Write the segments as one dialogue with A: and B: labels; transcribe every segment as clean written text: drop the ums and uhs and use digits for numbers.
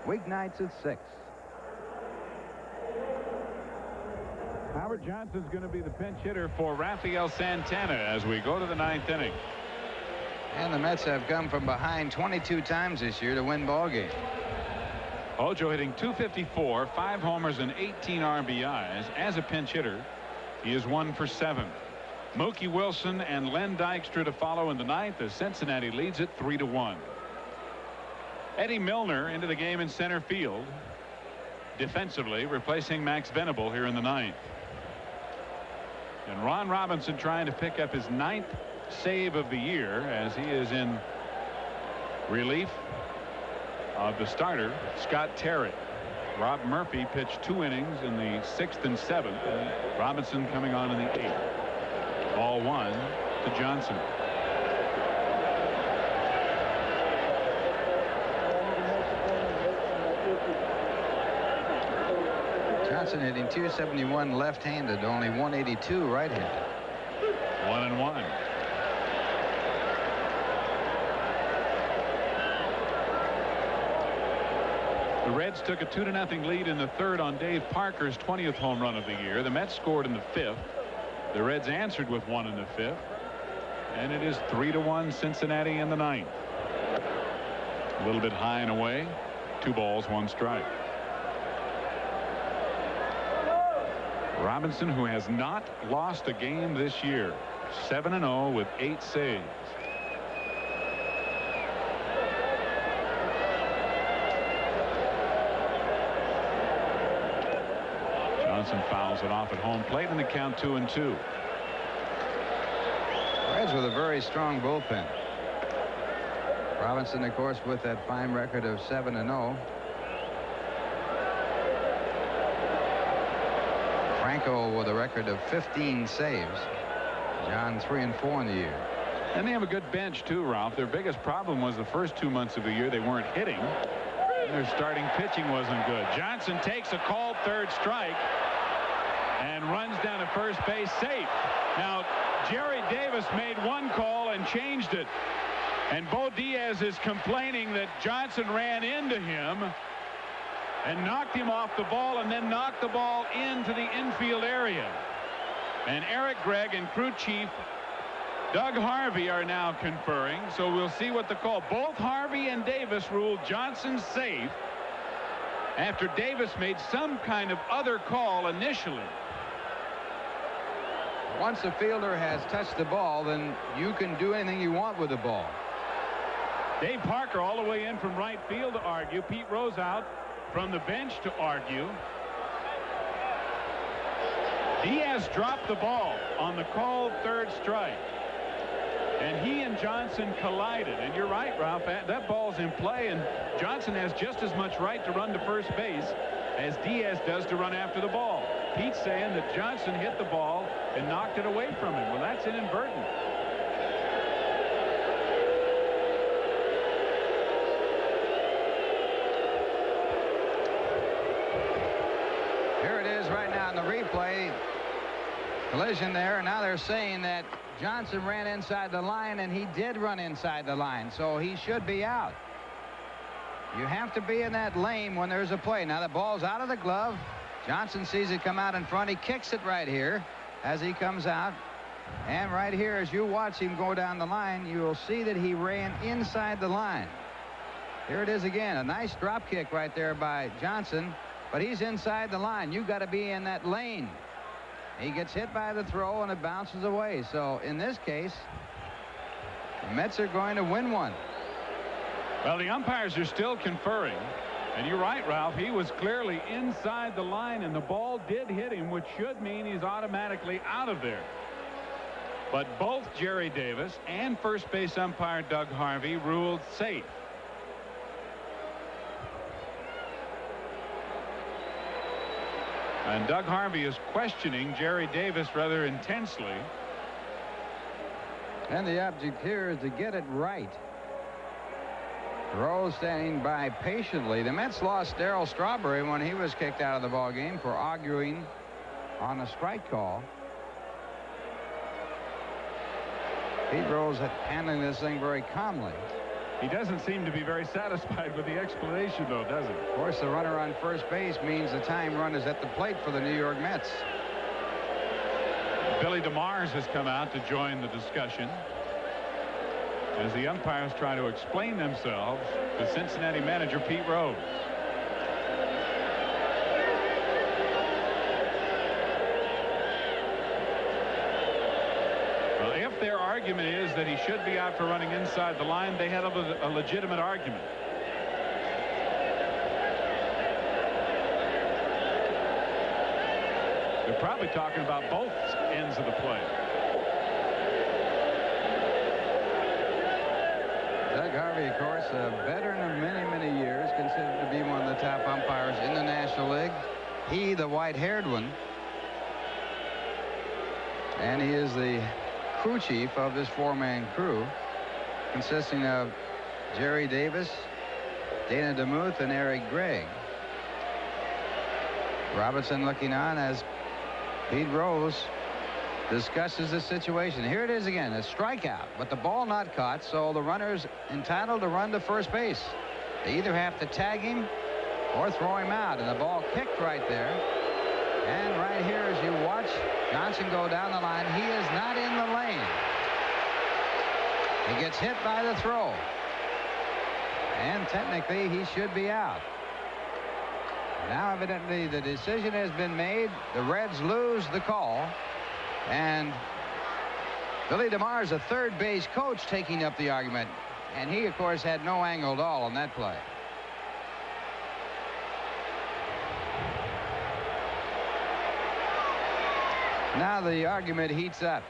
A: Weeknights at 6.
B: Howard Johnson's going to be the pinch hitter for Rafael Santana as we go to the 9th inning.
A: And the Mets have come from behind 22 times this year to win ball games.
B: Hojo hitting .254, 5 homers and 18 RBIs. As a pinch hitter, he is 1 for 7. Mookie Wilson and Len Dykstra to follow in the 9th as Cincinnati leads it 3-1. Eddie Milner into the game in center field defensively, replacing Max Venable here in the 9th. And Ron Robinson trying to pick up his 9th save of the year as he is in relief of the starter Scott Terry. Rob Murphy pitched 2 innings in the 6th and 7th. And Robinson coming on in the 8th. Ball 1 to Johnson.
A: Johnson hitting .271 left-handed, only .182 right-handed.
B: 1-1. The Reds took a 2-0 lead in the 3rd on Dave Parker's 20th home run of the year. The Mets scored in the 5th. The Reds answered with 1 in the 5th. And it is 3-1 Cincinnati in the 9th. A little bit high and away. 2 balls, 1 strike. Robinson, who has not lost a game this year, 7-0 with 8 saves. Johnson fouls it off at home plate and the count 2-2.
A: Reds with a very strong bullpen. Robinson, of course, with that fine record of 7-0. Franco with a record of 15 saves. John 3-4 in the year.
B: And they have a good bench too, Ralph. Their biggest problem was the first 2 months of the year they weren't hitting. And their starting pitching wasn't good. Johnson takes a called 3rd strike and runs down to first base safe. Now Jerry Davis made 1 call and changed it. And Bo Diaz is complaining that Johnson ran into him and knocked him off the ball and then knocked the ball into the infield area. And Eric Gregg and crew chief Doug Harvey are now conferring, so we'll see what the call. Both Harvey and Davis ruled Johnson safe after Davis made some kind of other call initially.
A: Once the fielder has touched the ball, then you can do anything you want with the ball.
B: Dave Parker all the way in from right field to argue. Pete Rose out from the bench to argue. Diaz dropped the ball on the called 3rd strike. And he and Johnson collided. And you're right, Ralph. That ball's in play. And Johnson has just as much right to run to first base as Diaz does to run after the ball. Pete's saying that Johnson hit the ball and knocked it away from him. Well, that's inadvertent.
A: Right now in the replay, collision there, and now they're saying that Johnson ran inside the line, and he did run inside the line, so he should be out. You have to be in that lane when there's a play. Now the ball's out of the glove. Johnson sees it come out in front. He kicks it right here as he comes out, and right here as you watch him go down the line, you will see that he ran inside the line. Here it is again, a nice drop kick right there by Johnson. But he's inside the line. You've got to be in that lane. He gets hit by the throw and it bounces away. So in this case, the Mets are going to win one.
B: Well, the umpires are still conferring. And you're right, Ralph. He was clearly inside the line and the ball did hit him, which should mean he's automatically out of there. But both Jerry Davis and first base umpire Doug Harvey ruled safe. And Doug Harvey is questioning Jerry Davis rather intensely.
A: And the object here is to get it right. Rose standing by patiently. The Mets lost Darryl Strawberry when he was kicked out of the ball game for arguing on a strike call. Pete Rose handling this thing very calmly.
B: He doesn't seem to be very satisfied with the explanation, though, does he?
A: Of course, the runner on first base means the time run is at the plate for the New York Mets.
B: Billy DeMars has come out to join the discussion as the umpires try to explain themselves to Cincinnati manager Pete Rose. Well, if their argument is that he should be out for running inside the line, they have a legitimate argument. They're probably talking about both ends of the play.
A: Doug Harvey, of course, a veteran of many years, considered to be one of the top umpires in the National League. He, the white-haired one, and he is the crew chief of this four-man crew, consisting of Jerry Davis, Dana DeMuth, and Eric Gregg. Robinson looking on as Pete Rose discusses the situation. Here it is again, a strikeout, but the ball not caught, so the runner's entitled to run to first base. They either have to tag him or throw him out, and the ball kicked right there. And right here, as you watch Johnson go down the line, he is not in the lane. He gets hit by the throw, and technically he should be out. Now evidently the decision has been made. The Reds lose the call, and Billy DeMars, a third base coach, taking up the argument, and he of course had no angle at all on that play. Now the argument heats up.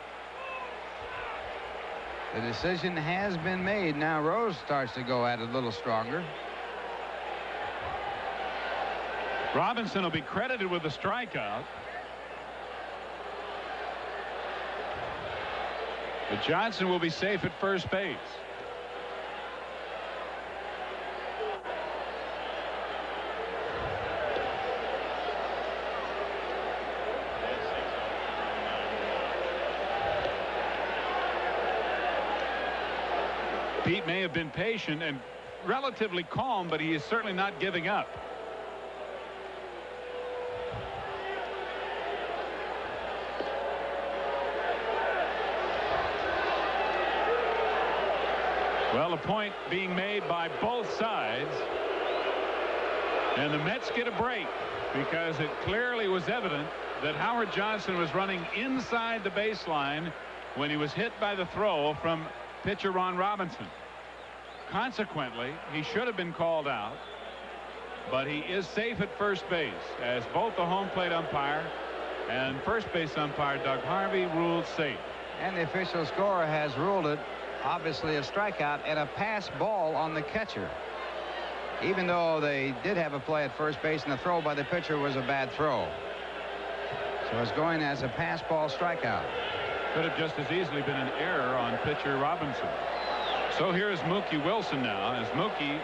A: The decision has been made. Now Rose starts to go at it a little stronger.
B: Robinson will be credited with the strikeout. But Johnson will be safe at first base. Pete may have been patient and relatively calm, but he is certainly not giving up. Well, a point being made by both sides, and the Mets get a break because it clearly was evident that Howard Johnson was running inside the baseline when he was hit by the throw from pitcher Ron Robinson. Consequently, he should have been called out, but he is safe at first base, as both the home plate umpire and first base umpire Doug Harvey ruled safe.
A: And the official scorer has ruled it obviously a strikeout and a pass ball on the catcher, even though they did have a play at first base and the throw by the pitcher was a bad throw. So it's going as a pass ball strikeout.
B: Could have just as easily been an error on pitcher Robinson. So here is Mookie Wilson now, as Mookie,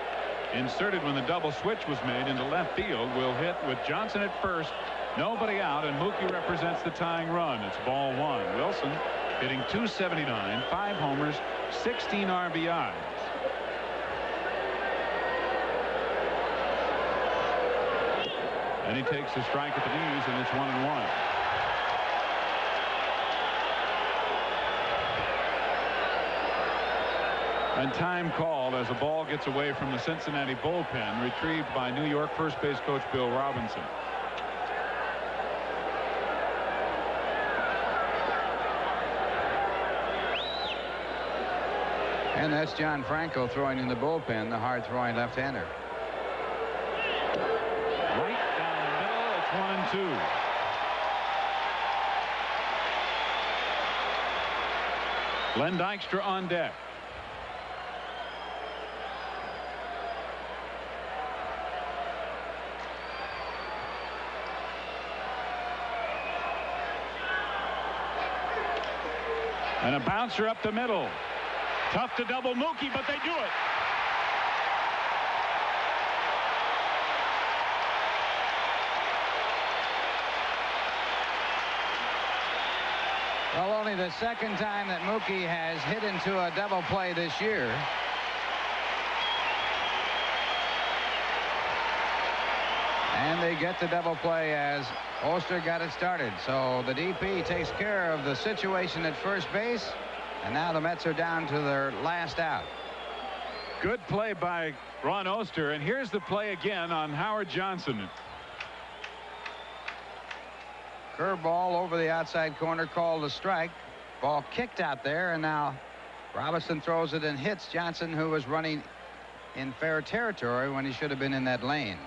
B: inserted when the double switch was made into left field, will hit with Johnson at first, nobody out, and Mookie represents the tying run. It's ball one. Wilson hitting .279, 5 homers, 16 RBIs. And he takes a strike at the knees, and it's 1-1. And time called as the ball gets away from the Cincinnati bullpen, retrieved by New York first base coach Bill Robinson.
A: And that's John Franco throwing in the bullpen, the hard-throwing left-hander.
B: Right down the middle, it's 1-2. Len Dykstra on deck. And a bouncer up the middle. Tough to double Mookie, but they do it.
A: Well, only the second time that Mookie has hit into a double play this year. And they get the double play as Oster got it started. So the DP takes care of the situation at first base. And now the Mets are down to their last out.
B: Good play by Ron Oster. And here's the play again on Howard Johnson.
A: Curveball over the outside corner, called a strike. Ball kicked out there, and now Robinson throws it and hits Johnson, who was running in fair territory when he should have been in that lane.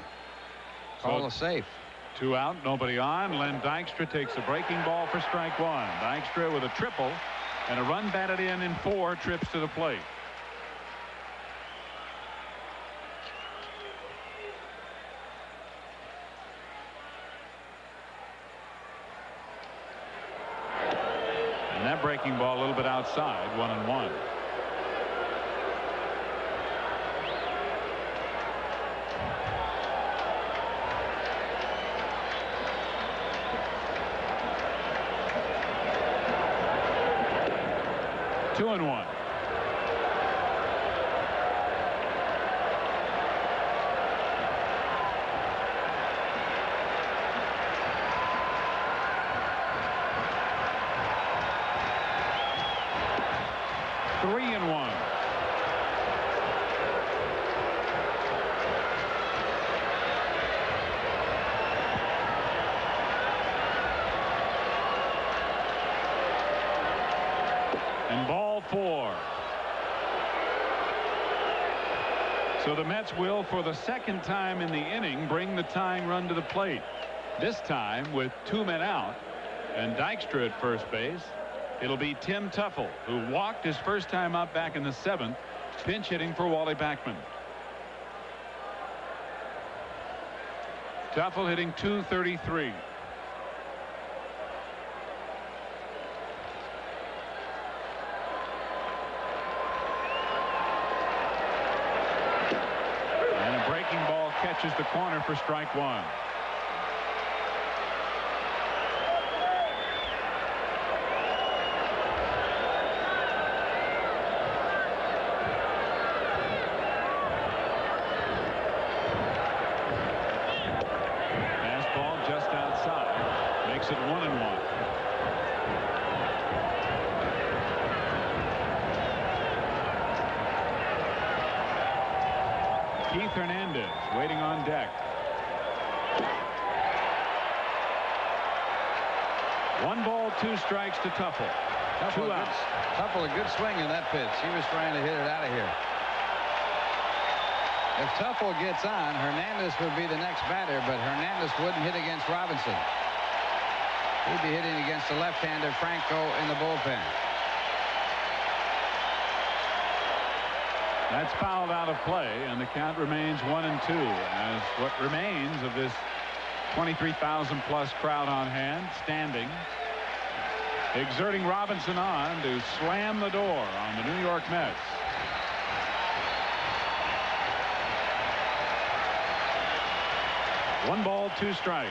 A: Call a safe.
B: 2 out, nobody on. Len Dykstra takes a breaking ball for strike 1. Dykstra with a triple and a run batted in 4 trips to the plate. And that breaking ball a little bit outside, 1-1. Two and 1. Three and 1. And ball 4. So the Mets will, for the second time in the inning, bring the tying run to the plate. This time with 2 men out and Dykstra at first base. It'll be Tim Teufel, who walked his first time up back in the 7th, pinch hitting for Wally Backman. Teufel hitting .233. And a breaking ball catches the corner for strike 1. Makes it 1-1. Keith Hernandez waiting on deck. 1 ball, 2 strikes to Teufel. 2 outs.
A: Teufel a good swing in that pitch. He was trying to hit it out of here. If Teufel gets on, Hernandez would be the next batter, but Hernandez wouldn't hit against Robinson. He'd be hitting against the left-hander Franco in the bullpen.
B: That's fouled out of play, and the count remains 1-2 as what remains of this 23,000 plus crowd on hand standing, exerting Robinson on to slam the door on the New York Mets. One ball, 2 strikes.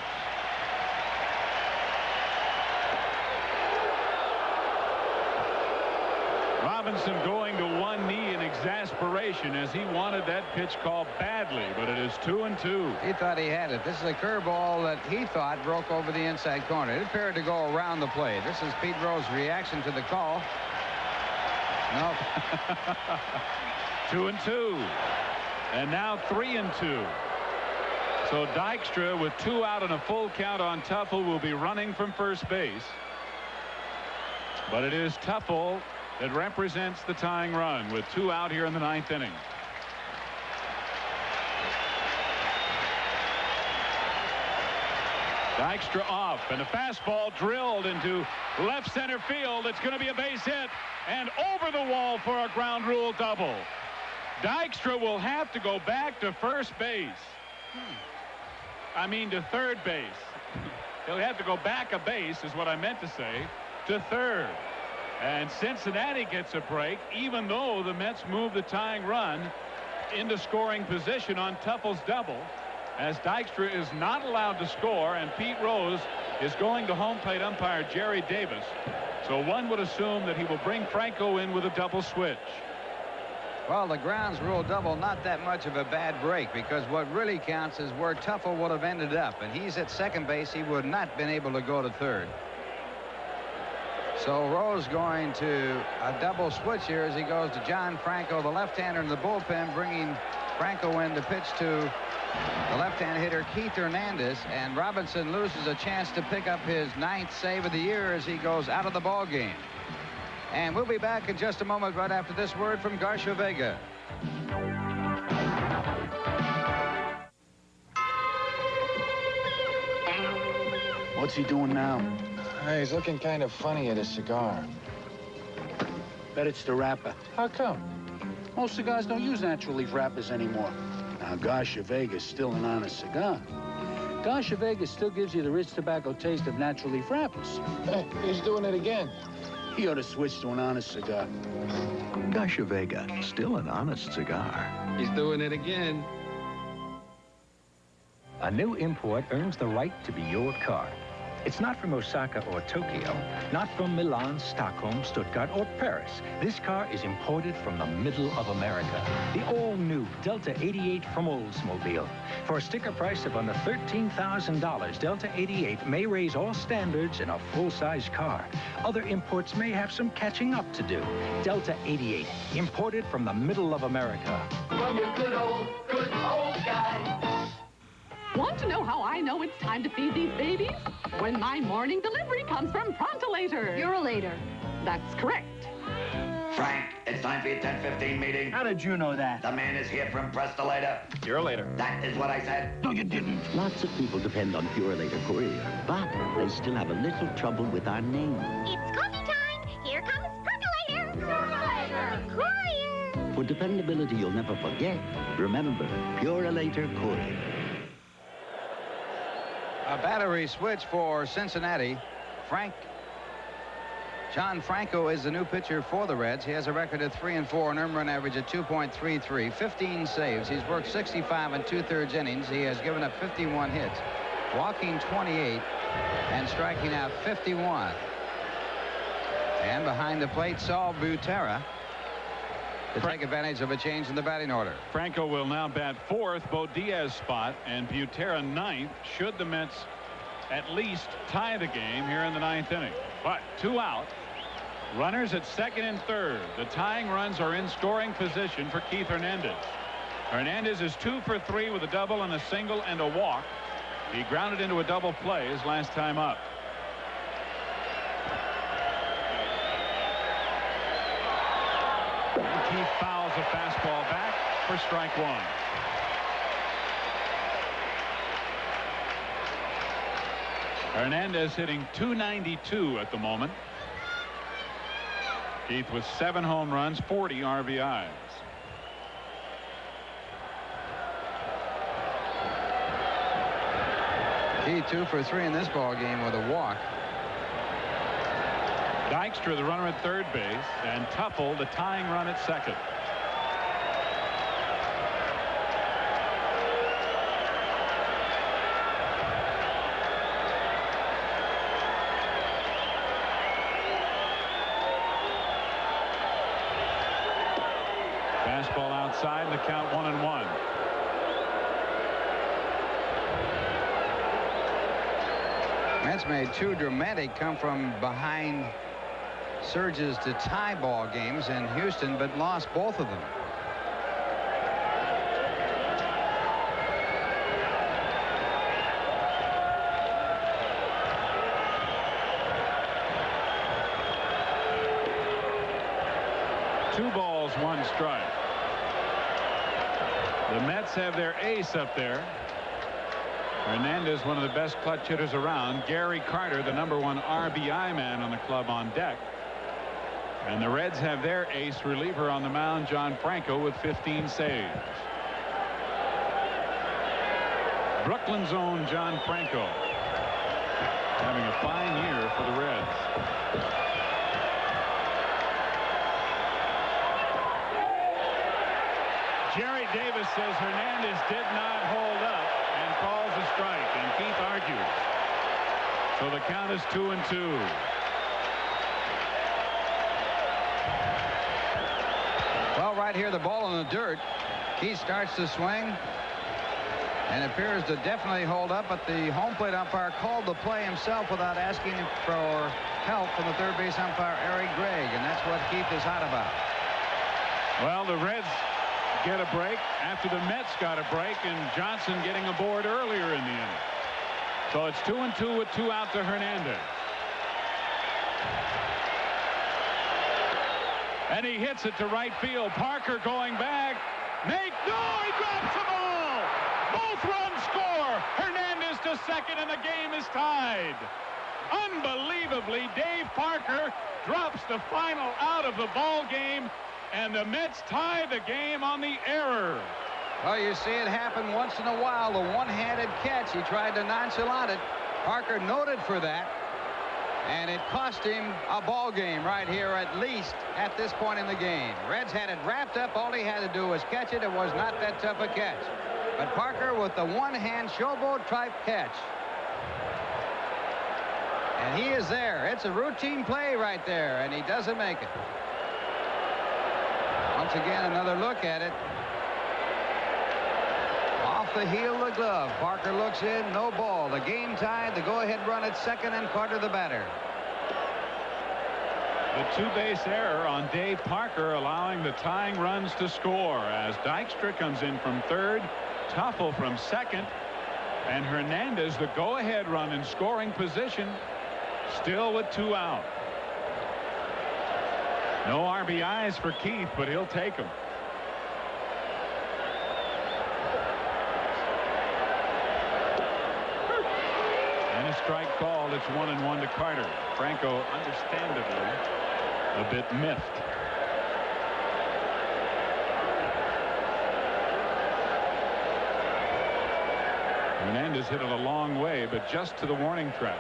B: Robinson going to one knee in exasperation as he wanted that pitch called badly, but it is 2-2.
A: He thought he had it. This is a curveball that he thought broke over the inside corner. It appeared to go around the plate. This is Pete Rose's reaction to the call. No.
B: 2-2. And now 3-2. So Dykstra, with 2 out and a full count on Teufel, will be running from first base. But it is Teufel that represents the tying run with 2 out here in the 9th inning. Dykstra off, and a fastball drilled into left center field. It's going to be a base hit and over the wall for a ground rule double. Dykstra will have to go back to first base. I mean to third base. He'll have to go back a base is what I meant to say, to third. And Cincinnati gets a break, even though the Mets move the tying run into scoring position on Teufel's double, as Dykstra is not allowed to score, and Pete Rose is going to home plate umpire Jerry Davis. So one would assume that he will bring Franco in with a double switch.
A: Well, the grounds rule double, not that much of a bad break, because what really counts is where Tuffle would have ended up, and he's at second base. He would not been able to go to third. So Rose going to a double switch here as he goes to John Franco, the left-hander in the bullpen, bringing Franco in to pitch to the left-hand hitter Keith Hernandez, and Robinson loses a chance to pick up his 9th save of the year as he goes out of the ball game. And we'll be back in just a moment right after this word from Garcia Vega.
C: What's he doing now?
D: He's looking kind of funny at his cigar.
C: Bet it's the wrapper.
D: How come?
C: Most cigars don't use natural leaf wrappers anymore. Now, Garcia Vega's still an honest cigar. Garcia Vega still gives you the rich tobacco taste of natural leaf wrappers.
D: Hey, he's doing it again.
C: He ought to switch to an honest cigar.
E: Garcia Vega, still an honest cigar.
F: He's doing it again.
G: A new import earns the right to be your car. It's not from Osaka or Tokyo, not from Milan, Stockholm, Stuttgart, or Paris. This car is imported from the middle of America. The all-new Delta 88 from Oldsmobile. For a sticker price of under $13,000, Delta 88 may raise all standards in a full-size car. Other imports may have some catching up to do. Delta 88, imported from the middle of America.
H: From your good old guy. Want to know how I know it's time to feed these babies? When my morning delivery comes from Prontolator.
I: You're a later.
H: That's correct.
J: Frank, it's time for your 10:15 meeting.
C: How did you know that?
J: The man is here from Prestolator.
B: Purelator.
J: That is what I said.
C: No, you didn't.
K: Lots of people depend on Purelator Courier, but they still have a little trouble with our name.
I: It's coffee time. Here comes Percolator. Percolator. Courier.
K: For dependability you'll never forget, remember Purelator Courier.
A: A battery switch for Cincinnati. John Franco is the new pitcher for the Reds. He has a record of 3-4, an earned run average of 2.33, 15 saves. He's worked 65 and 2/3 innings. He has given up 51 hits, walking 28 and striking out 51. And behind the plate, Saul Butera to take advantage of a change in the batting order.
B: Franco will now bat fourth, Bo Diaz spot, and Butera ninth, should the Mets at least tie the game here in the 9th inning. But 2 out, runners at second and third. The tying runs are in scoring position for Keith Hernandez. Hernandez is 2 for 3 with a double and a single and a walk. He grounded into a double play his last time up. Keith fouls a fastball back for strike one. Hernandez hitting .292 at the moment. Keith with 7 home runs, 40 RBIs.
A: Keith 2 for 3 in this ball game with a walk.
B: Dykstra, the runner at third base, and Tuffle, the tying run at second. Fastball outside, the count 1-1.
A: Mets made 2 dramatic come from behind surges to tie ball games in Houston, but lost both of them.
B: Two balls, 1 strike. The Mets have their ace up there. Hernandez, one of the best clutch hitters around. Gary Carter, the #1 RBI man on the club, on deck. And the Reds have their ace reliever on the mound, John Franco, with 15 saves. Brooklyn's own John Franco having a fine year for the Reds. Jerry Davis says Hernandez did not hold up and calls a strike, and Keith argues. So the count is 2-2.
A: Well, right right here, the ball in the dirt. He starts to swing and appears to definitely hold up, but the home plate umpire called the play himself without asking for help from the third base umpire, Eric Gregg, and that's what Keith is hot about.
B: Well, the Reds get a break after the Mets got a break, and Johnson getting aboard earlier in the inning. So it's 2-2 with 2 out to Hernandez. And he hits it to right field. Parker going back. No, he drops the ball. Both runs score. Hernandez to second, and the game is tied. Unbelievably, Dave Parker drops the final out of the ball game, and the Mets tie the game on the error.
A: Well, you see it happen once in a while. The one-handed catch. He tried to nonchalant it. Parker noted for that. And it cost him a ball game right here, at least at this point in the game. Reds had it wrapped up. All he had to do was catch it. It was not that tough a catch. But Parker with the one-hand showboat type catch. And he is there. It's a routine play right there, and he doesn't make it. Once again, another look at it. Off the heel of the glove. Parker looks in, no ball. The game tied. The go-ahead run at second, and Carter the batter.
B: The two-base error on Dave Parker, allowing the tying runs to score as Dykstra comes in from third, Tuffle from second, and Hernandez, the go-ahead run in scoring position, still with 2 out. No RBIs for Keith, but he'll take them. And a strike called. It's 1-1 to Carter. Franco, understandably, a bit miffed. Hernandez hit it a long way, but just to the warning track.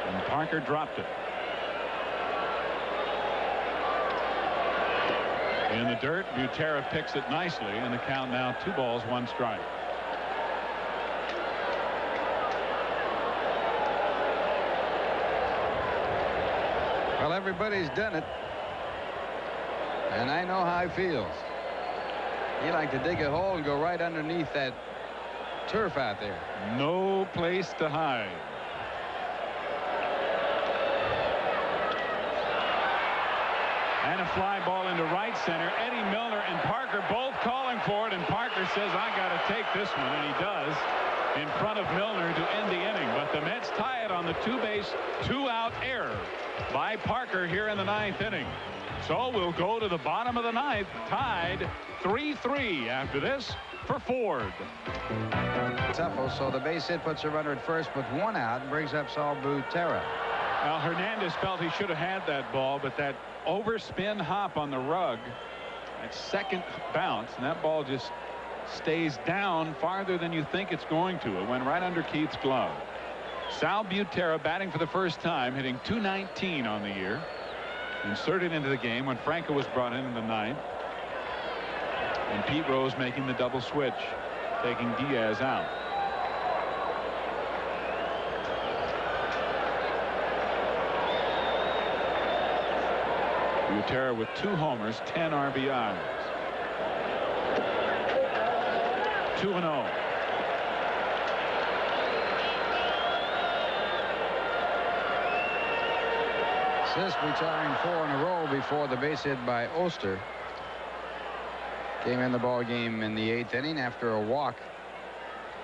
B: And Parker dropped it. In the dirt, Butera picks it nicely, and the count now 2 balls, 1 strike.
A: Well, everybody's done it, and I know how he feels. He like to dig a hole and go right underneath that turf out there.
B: No place to hide. And a fly ball into right center. Eddie Milner and Parker both calling for it, and Parker says, I got to take this one, and he does, in front of Milner to end the inning. But the Mets tie it on the 2-base, 2-out error by Parker here in the 9th inning. So we'll go to the bottom of the 9th, tied 3-3 after this for Ford.
A: Tuffle, so the base hit puts a runner at first with 1 out and brings up Saul Butera.
B: Well, Hernandez felt he should have had that ball, but that overspin hop on the rug, that second bounce, and that ball just stays down farther than you think it's going to. It went right under Keith's glove. Sal Butera batting for the first time, hitting .219 on the year. Inserted into the game when Franco was brought in the 9th. And Pete Rose making the double switch, taking Diaz out. Butera with 2 homers, 10 RBIs. 2-0.
A: Sisk retiring 4 in a row before the base hit by Oster. Came in the ball game in the 8th inning after a walk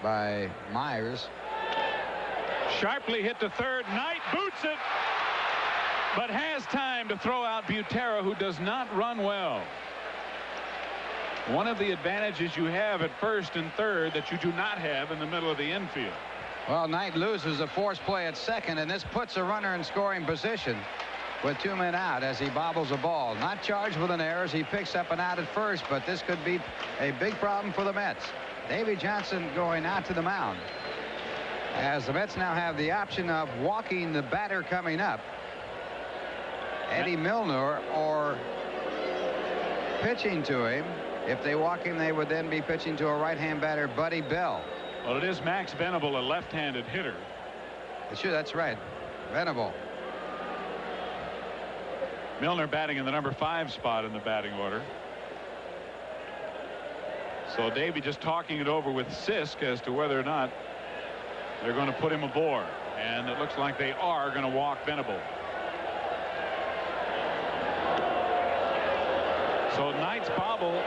A: by Myers.
B: Sharply hit to third. Knight boots it, but has time to throw out Butera, who does not run well. One of the advantages you have at first and third that you do not have in the middle of the infield.
A: Well, Knight loses a force play at second, and this puts a runner in scoring position with 2 men out as he bobbles a ball. Not charged with an error as he picks up an out at first, but this could be a big problem for the Mets. Davey Johnson going out to the mound, as the Mets now have the option of walking the batter coming up, Eddie Milner, or pitching to him. If they walk him, they would then be pitching to a right-hand batter, Buddy Bell.
B: Well, it is Max Venable, a left-handed hitter.
A: Sure, that's right. Venable.
B: Milner batting in the number 5 spot in the batting order. So Davey just talking it over with Sisk as to whether or not they're going to put him aboard. And it looks like they are going to walk Venable. So Knight's bobble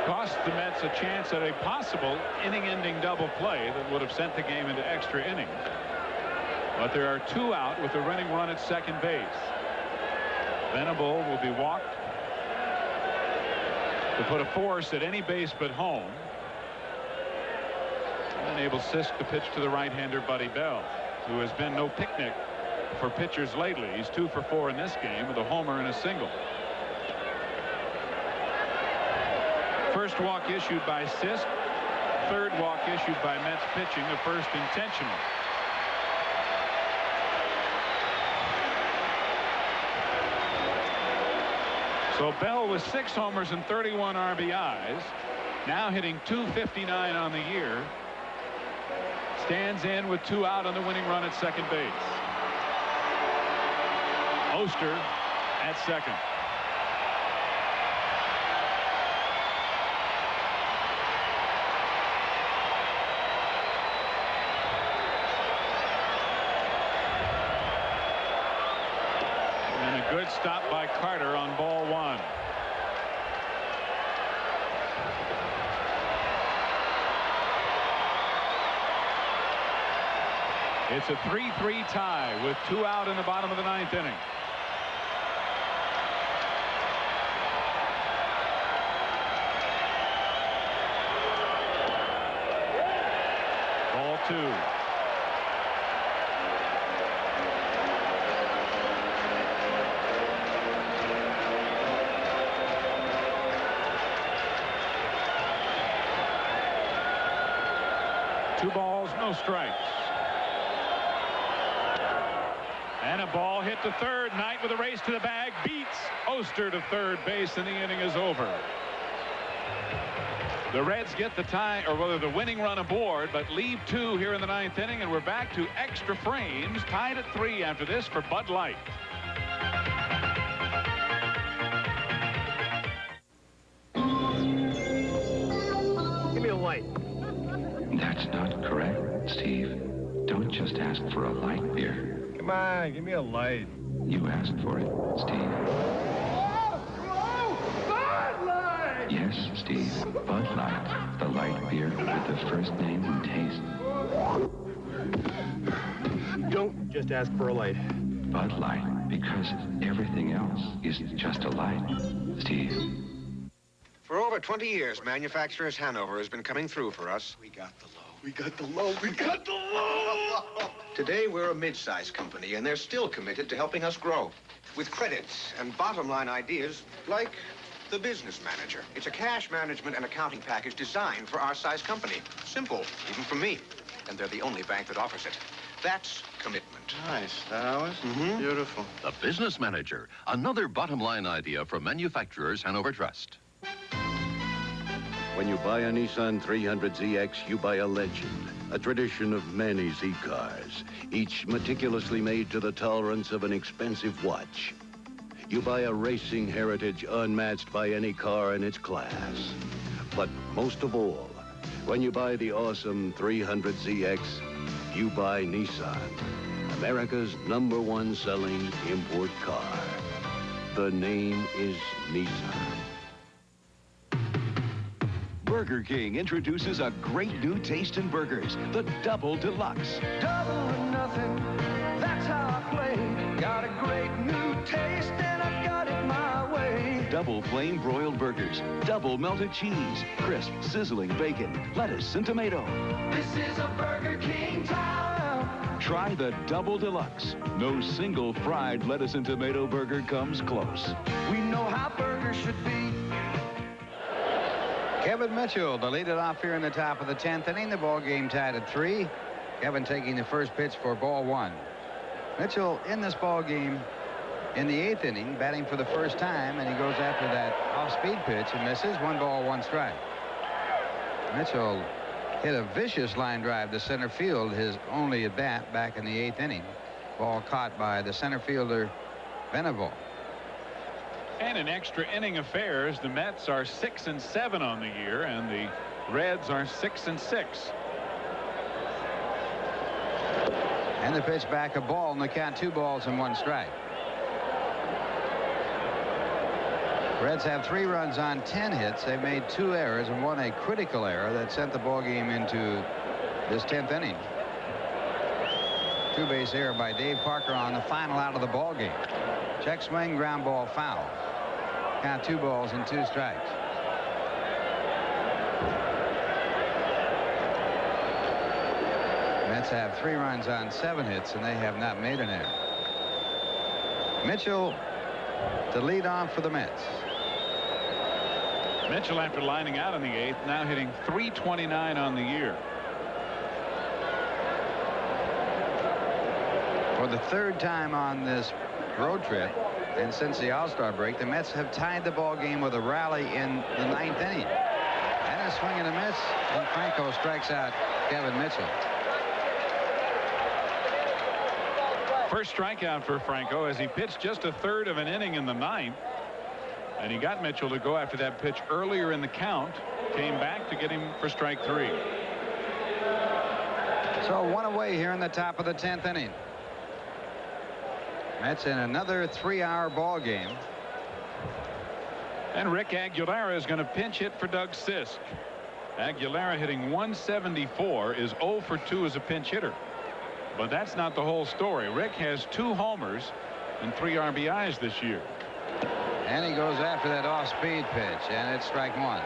B: cost the Mets a chance at a possible inning-ending double play that would have sent the game into extra innings. But there are 2 out with a running run at second base. Venable will be walked to put a force at any base but home, and enable Sisk to pitch to the right-hander Buddy Bell, who has been no picnic for pitchers lately. He's 2 for 4 in this game with a homer and a single. First walk issued by Sisk, third walk issued by Mets pitching, the first intentional. So Bell with 6 homers and 31 RBIs, now hitting .259 on the year, stands in with 2 out on the winning run at second base. Oster at second. And a good stop by Carter on ball 1. It's a 3-3 tie with 2 out in the bottom of the 9th inning. Ball 2. Two balls, no strikes. And a ball hit to third. Knight with a race to the bag beats Oster to third base, and the inning is over. The Reds get the tie, or rather the winning run aboard, but leave 2 here in the 9th inning, and we're back to extra frames, tied at 3 after this for Bud Light.
F: Give me a light.
L: That's not correct, Steve. Don't just ask for a light beer.
F: Come on, give me a light.
L: You asked for it, Steve.
F: Bud Light!
L: Yes, Steve. Bud Light, the light beer with the first name and taste.
F: Don't just ask for a light.
L: Bud Light, because everything else is just a light, Steve.
M: For over 20 years, Manufacturers Hanover has been coming through for us.
N: We got the low. We got the low. We got the low.
M: Today, we're a mid-size company, and they're still committed to helping us grow. With credits and bottom-line ideas like the business manager. It's a cash management and accounting package designed for our size company. Simple, even for me. And they're the only bank that offers it. That's commitment.
N: Nice. That ours?
M: Mm-hmm.
N: Beautiful.
O: The Business Manager, another bottom-line idea from Manufacturers Hanover Trust.
E: When you buy a Nissan 300ZX, you buy a legend, a tradition of many Z cars, each meticulously made to the tolerance of an expensive watch. You buy a racing heritage unmatched by any car in its class. But most of all, when you buy the awesome 300ZX, you buy Nissan, America's #1 selling import car. The name is Nissan.
P: Burger King introduces a great new taste in burgers, the Double Deluxe.
Q: Double or nothing, that's how I play. Got a great new taste and I got it my way.
P: Double flame broiled burgers, double melted cheese, crisp, sizzling bacon, lettuce, and tomato.
Q: This is a Burger King town.
P: Try the Double Deluxe. No single fried lettuce and tomato burger comes close.
Q: We know how burgers should be.
A: Kevin Mitchell to lead it off here in the top of the 10th inning. The ball game tied at 3. Kevin taking the first pitch for ball 1. Mitchell in this ball game in the 8th inning, batting for the first time, and he goes after that off-speed pitch and misses. 1 ball, 1 strike. Mitchell hit a vicious line drive to center field, his only at bat back in the 8th inning. Ball caught by the center fielder Venable.
B: And in extra inning affairs, the Mets are 6-7 on the year, and the Reds are 6-6.
A: And the pitch back, a ball, and the count 2 balls and 1 strike. Reds have 3 runs on 10 hits. They've made 2 errors and 1 a critical error that sent the ball game into this 10th inning. 2-base error by Dave Parker on the final out of the ball game. Check swing, ground ball, foul. Count 2 balls and 2 strikes. Mets have 3 runs on 7 hits, and they have not made an error. Mitchell to lead off for the Mets.
B: Mitchell, after lining out in the 8th, now hitting .329 on the year.
A: For the 3rd time on this road trip and since the All-Star break, the Mets have tied the ball game with a rally in the 9th inning. And a swing and a miss, and Franco strikes out Kevin Mitchell.
B: First strikeout for Franco as he pitched just a 1/3 of an inning in the 9th. And he got Mitchell to go after that pitch earlier in the count. Came back to get him for strike 3.
A: So 1 away here in the top of the 10th inning. Mets in another 3-hour ball game.
B: And Rick Aguilera is going to pinch hit for Doug Sisk. Aguilera, hitting .174, is 0 for 2 as a pinch hitter. But that's not the whole story. Rick has 2 homers and 3 RBIs this year.
A: And he goes after that off-speed pitch, and it's strike 1.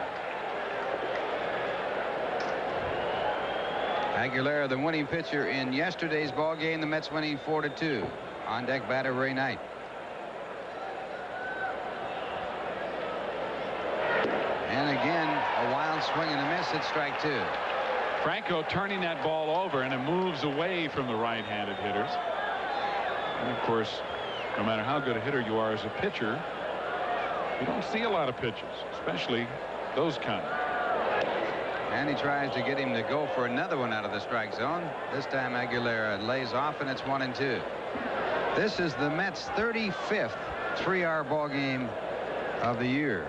A: Aguilera, the winning pitcher in yesterday's ball game. The Mets winning 4-2. On deck batter Ray Knight. And again, a wild swing and a miss at strike 2.
B: Franco turning that ball over, and it moves away from the right-handed hitters. And of course, no matter how good a hitter you are as a pitcher, you don't see a lot of pitches, especially those kind.
A: And he tries to get him to go for another one out of the strike zone. This time Aguilera lays off, and it's 1-2. This is the Mets' 35th 3-hour ball game of the year.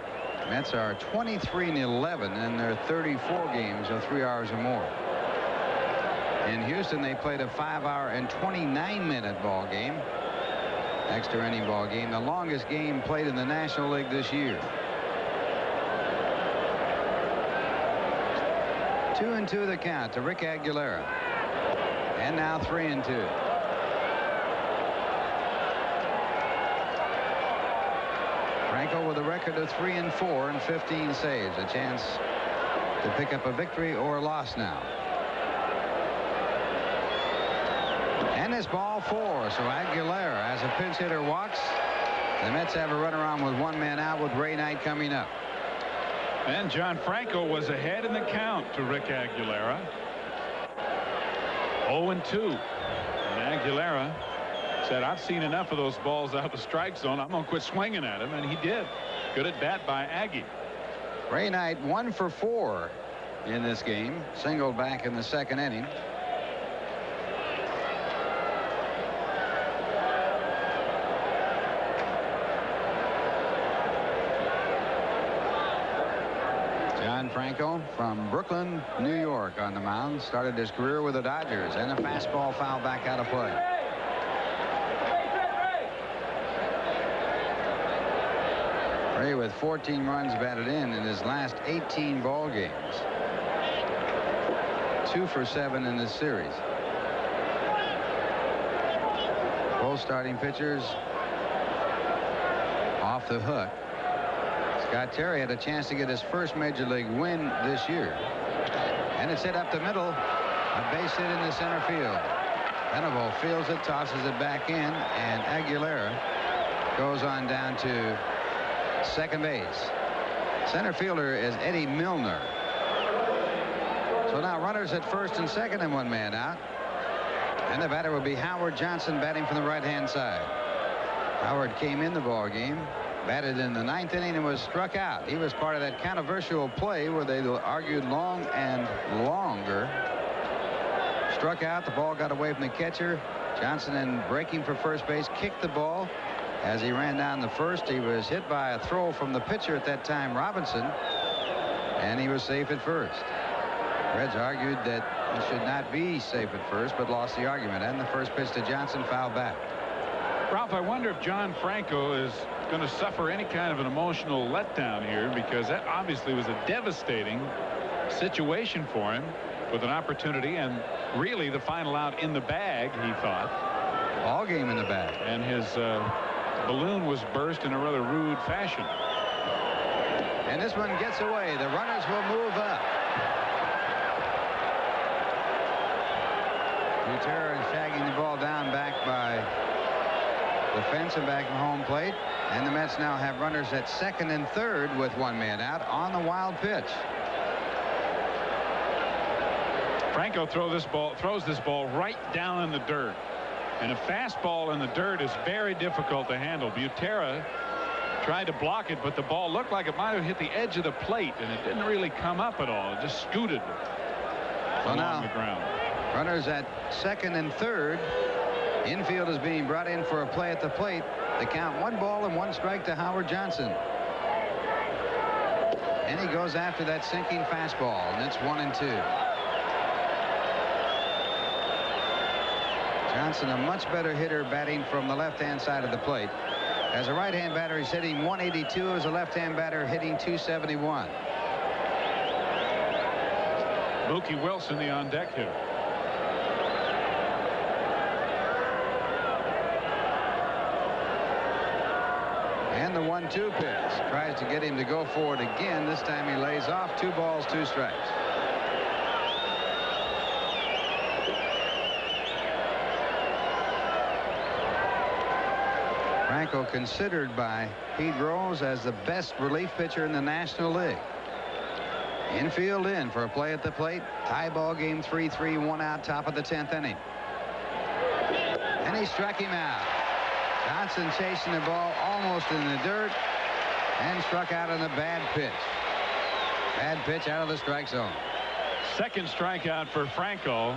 A: Mets are 23-11 in their 34 games of 3 hours or more. In Houston, they played a 5-hour and 29-minute ball game. Extra inning ball game, the longest game played in the National League this year. 2-2 the count to Rick Aguilera. And now 3-2. Franco with a record of 3-4 and 15 saves. A chance to pick up a victory or a loss now. And this ball 4. So Aguilera, as a pinch hitter, walks. The Mets have a runaround with 1 man out with Ray Knight coming up.
B: And John Franco was ahead in the count to Rick Aguilera. 0-2. And Aguilera said, I've seen enough of those balls out of the strike zone. I'm going to quit swinging at him. And he did. Good at bat by Aggie.
A: Ray Knight 1 for 4 in this game. Singled back in the 2nd inning. John Franco from Brooklyn, New York on the mound. Started his career with the Dodgers, and a fastball foul back out of play. Ray with 14 runs batted in his last 18 ball games. 2 for 7 in this series. Both starting pitchers off the hook. Scott Terry had a chance to get his first major league win this year. And it's hit up the middle. A base hit in the center field. Venable fields it, tosses it back in, and Aguilera goes on down to second base. Center fielder is Eddie Milner. So now runners at first and second and 1 man out. And the batter will be Howard Johnson, batting from the right-hand side. Howard came in the ball game, batted in the 9th inning, and was struck out. He was part of that controversial play where they argued long and longer. Struck out. The ball got away from the catcher. Johnson, then breaking for first base, kicked the ball As he ran down the first, he was hit by a throw from the pitcher at that time, Robinson, and he was safe at first. Reds argued that he should not be safe at first, but lost the argument. And the first pitch to Johnson, fouled back.
B: Ralph, I wonder if John Franco is going to suffer any kind of an emotional letdown here, because that obviously was a devastating situation for him, with an opportunity and really the final out in the bag, he thought.
A: All game in the bag.
B: And his balloon was burst in a rather rude fashion.
A: And this one gets away. The runners will move up. Butera is shagging the ball down back by the fence and back from home plate. And the Mets now have runners at second and third with one man out on the wild pitch.
B: Franco throws this ball right down in the dirt. And a fastball in the dirt is very difficult to handle. Butera tried to block it, but the ball looked like it might have hit the edge of the plate, and it didn't really come up at all. It just scooted along the ground.
A: Runners at second and third. Infield is being brought in for a play at the plate. They count 1 ball and 1 strike to Howard Johnson. And he goes after that sinking fastball, and it's 1-2. Johnson, a much better hitter, batting from the left-hand side of the plate. As a right-hand batter, he's hitting 182. As a left-hand batter, hitting 271.
B: Mookie Wilson, the on-deck hitter.
A: And the 1-2 pitch. Tries to get him to go for it again. This time he lays off. 2 balls, 2 strikes. Franco considered by Pete Rose as the best relief pitcher in the National League. Infield in for a play at the plate. Tie ball game, 3-3, 1 out, top of the 10th inning. And he struck him out. Johnson chasing the ball almost in the dirt and struck out on a bad pitch. Bad pitch out of the strike zone.
B: Second strikeout for Franco.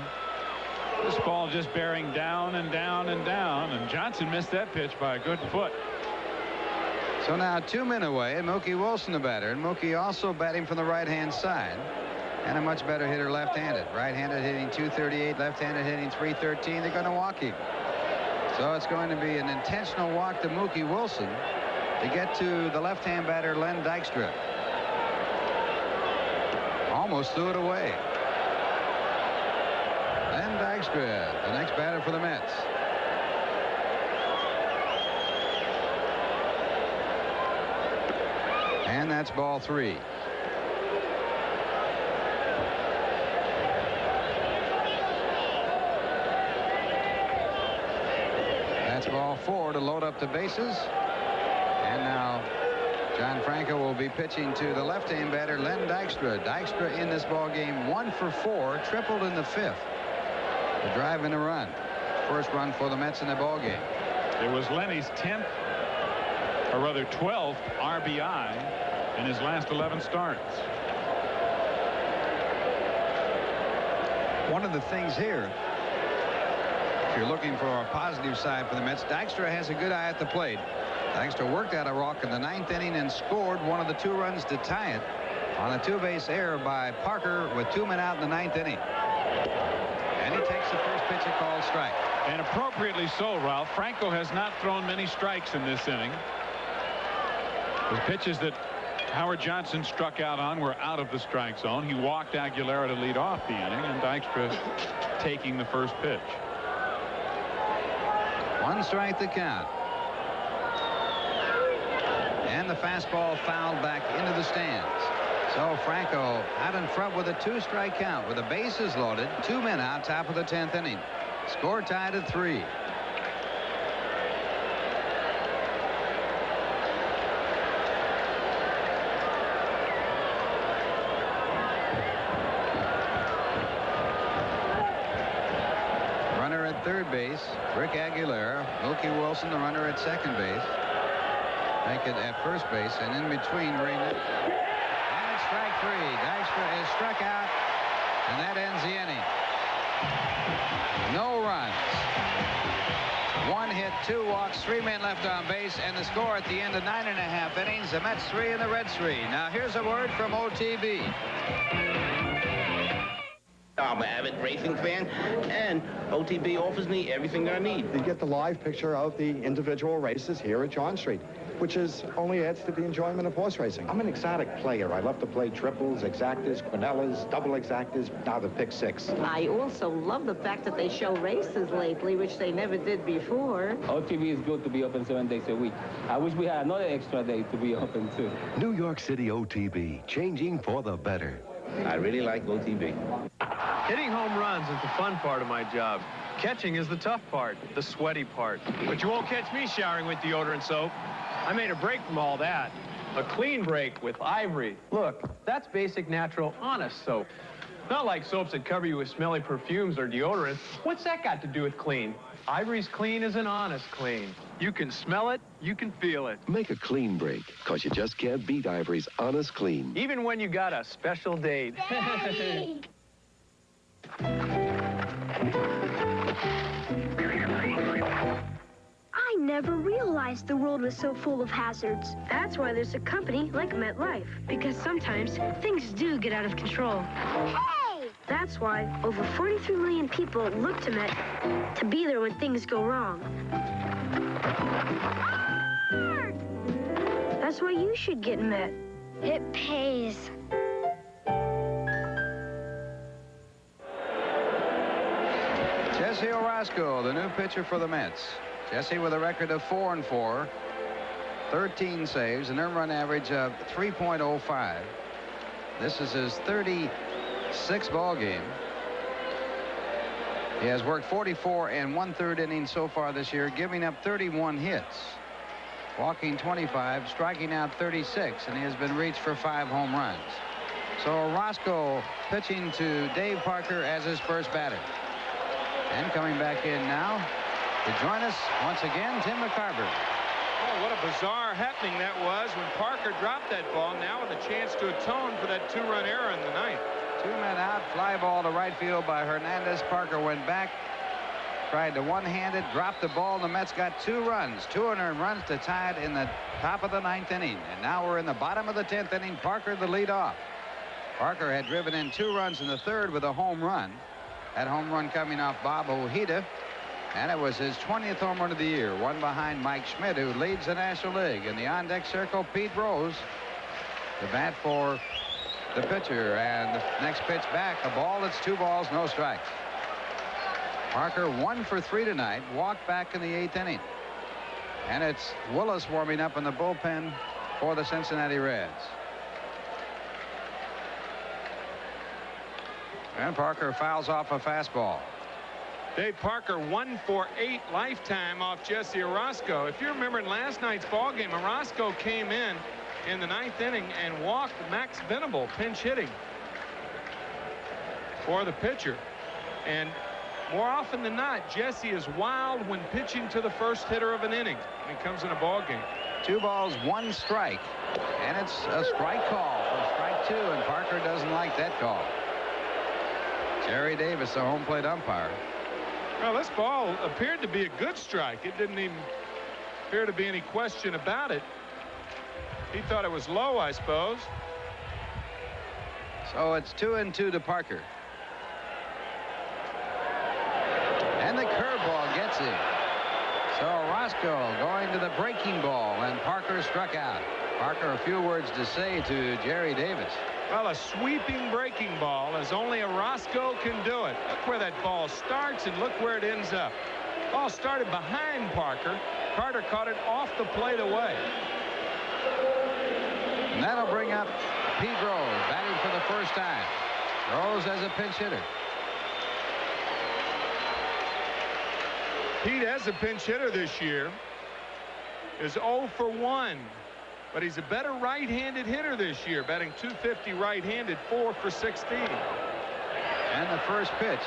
B: This ball just bearing down and down and down, and Johnson missed that pitch by a good foot.
A: So now 2 men away, and Mookie Wilson the batter, and Mookie also batting from the right-hand side, and a much better hitter left-handed. Right-handed hitting 238, left-handed hitting 313. They're going to walk him. So it's going to be an intentional walk to Mookie Wilson to get to the left-hand batter, Len Dykstra. Almost threw it away. Len Dykstra, the next batter for the Mets. And that's ball 3. That's ball 4 to load up the bases. And now John Franco will be pitching to the left-hand batter, Len Dykstra. Dykstra in this ball game 1 for 4, tripled in the 5th. The drive and a run. First run for the Mets in the ball game.
B: It was Lenny's 10th, or rather 12th RBI in his last 11 starts.
A: One of the things here, if you're looking for a positive side for the Mets, Dykstra has a good eye at the plate. Dykstra worked out a walk in the 9th inning and scored one of the 2 runs to tie it on a 2-base error by Parker with 2 men out in the 9th inning. And he takes the first pitch, a called strike.
B: And appropriately so, Ralph. Franco has not thrown many strikes in this inning. The pitches that Howard Johnson struck out on were out of the strike zone. He walked Aguilera to lead off the inning, and Dykstra taking the first pitch.
A: 1 strike to count. And the fastball fouled back into the stands. So Franco out in front with a 2-strike count with the bases loaded, 2 men out, top of the 10th inning. Score tied at 3. Runner at third base, Rick Aguilera. Mookie Wilson, the runner at second base. Make it at first base, and in between, Raymond. And it's strike 3. Dykstra is struck out, and that ends the inning. No runs. 1 hit, 2 walks, 3 men left on base, and the score at the end of 9.5 innings, the Mets 3 and the Reds 3. Now here's a word from OTB.
R: I'm an avid racing fan, and OTB offers me everything I need.
S: You get the live picture of the individual races here at John Street, which only adds to the enjoyment of horse racing. I'm an exotic player. I love to play triples, exactas, quinellas, double exactas, now the pick 6.
T: I also love the fact that they show races lately, which they never did before.
U: OTB is good to be open 7 days a week. I wish we had another extra day to be open, too.
V: New York City OTB, changing for the better.
R: I really like OTB.
F: Hitting home runs is the fun part of my job. Catching is the tough part, the sweaty part. But you won't catch me showering with deodorant soap. I made a break from all that. A clean break with Ivory. Look, that's basic, natural, honest soap. Not like soaps that cover you with smelly perfumes or deodorants. What's that got to do with clean? Ivory's clean is an honest clean. You can smell it, you can feel it.
V: Make a clean break, because you just can't beat Ivory's Honest Clean.
F: Even when you got a special date.
I: Daddy! I never realized the world was so full of hazards. That's why there's a company like MetLife. Because sometimes things do get out of control. Hey! That's why over 43 million people look to Met to be there when things go wrong. That's why you should get Met. It pays.
A: Jesse Orozco, the new pitcher for the Mets. Jesse with a record of 4-4, 13 saves, an earned run average of 3.05. This is his 36th ball game. He has worked 44 and 1/3 innings so far this year, giving up 31 hits, walking 25, striking out 36, and he has been reached for 5 home runs. So Orozco pitching to Dave Parker as his first batter. And coming back in now to join us once again, Tim McCarver.
B: Oh, what a bizarre happening that was when Parker dropped that ball, now with a chance to atone for that 2-run error in the ninth.
A: 2 men out, fly ball to right field by Hernandez. Parker went back, tried to one-handed, dropped the ball. The Mets got 2 runs, 2 unearned runs to tie it in the top of the 9th inning. And now we're in the bottom of the 10th inning. Parker the lead off. Parker had driven in 2 runs in the 3rd with a home run. That home run coming off Bob Ojeda. And it was his 20th home run of the year, one behind Mike Schmidt, who leads the National League. In the on-deck circle, Pete Rose, the bat for the pitcher. And the next pitch back, a ball. It's 2 balls, no strikes. Parker 1 for 3 tonight, walked back in the 8th inning. And it's Willis warming up in the bullpen for the Cincinnati Reds. And Parker fouls off a fastball.
B: Dave Parker 1 for 8 lifetime off Jesse Orozco. If you remember in last night's ball game, Orozco came in the 9th inning and walked Max Venable, pinch hitting for the pitcher. And more often than not, Jesse is wild when pitching to the first hitter of an inning when he comes in a ball game.
A: 2 balls, 1 strike, and it's a strike call for strike 2, and Parker doesn't like that call. Jerry Davis, the home plate umpire.
B: Well, this ball appeared to be a good strike. It didn't even appear to be any question about it. He thought it was low, I suppose.
A: So it's 2-2 to Parker. And the curveball gets him. So Orozco going to the breaking ball, and Parker struck out. Parker, a few words to say to Jerry Davis.
B: Well, a sweeping breaking ball, as only Orozco can do it. Look where that ball starts and look where it ends up. Ball started behind Parker. Carter caught it off the plate away.
A: And that'll bring up Pete Rose, batting for the first time. Rose as a pinch hitter.
B: Pete, as a pinch hitter this year, is 0 for 1. But he's a better right-handed hitter this year, batting .250 right-handed, 4 for 16.
A: And the first pitch,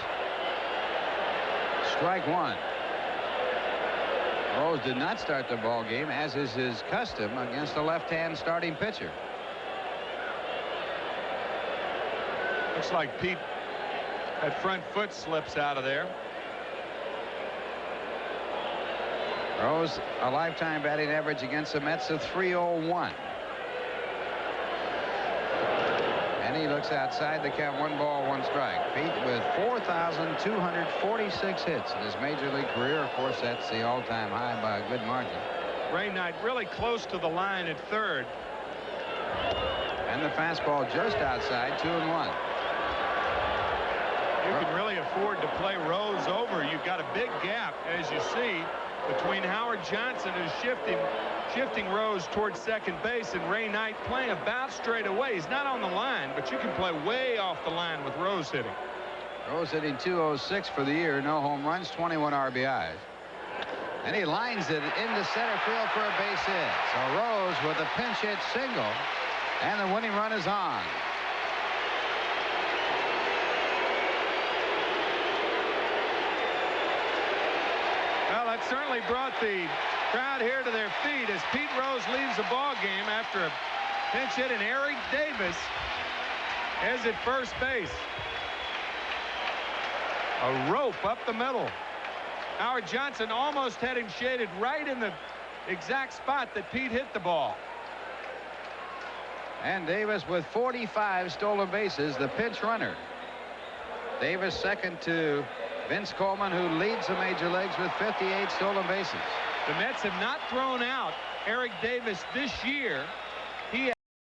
A: strike 1. Rose did not start the ball game, as is his custom, against a left-hand starting pitcher.
B: Looks like Pete That front foot slips out of there.
A: Rose, a lifetime batting average against the Mets of .301. And he looks outside the count. 1 ball, 1 strike. Pete with 4,246 hits in his major league career. Of course, that's the all-time high by a good margin.
F: Ray Knight really close to the line at third.
A: And the fastball just outside, 2-1.
F: You can really afford to play Rose over. You've got a big gap, as you see, between Howard Johnson, who's shifting Rose towards second base, and Ray Knight playing about straight away. He's not on the line, but you can play way off the line with Rose hitting.
A: Rose hitting .206 for the year. No home runs, 21 RBIs. And he lines it into center field for a base hit. So Rose with a pinch hit single, and the winning run is on.
F: Well, that certainly brought the crowd here to their feet as Pete Rose leaves the ball game after a pinch hit, and Eric Davis is at first base. A rope up the middle. Howard Johnson almost had him shaded right in the exact spot that Pete hit the ball.
A: And Davis with 45 stolen bases, the pinch runner. Davis second to Vince Coleman, who leads the major leagues with 58 stolen bases.
F: The Mets have not thrown out Eric Davis this year.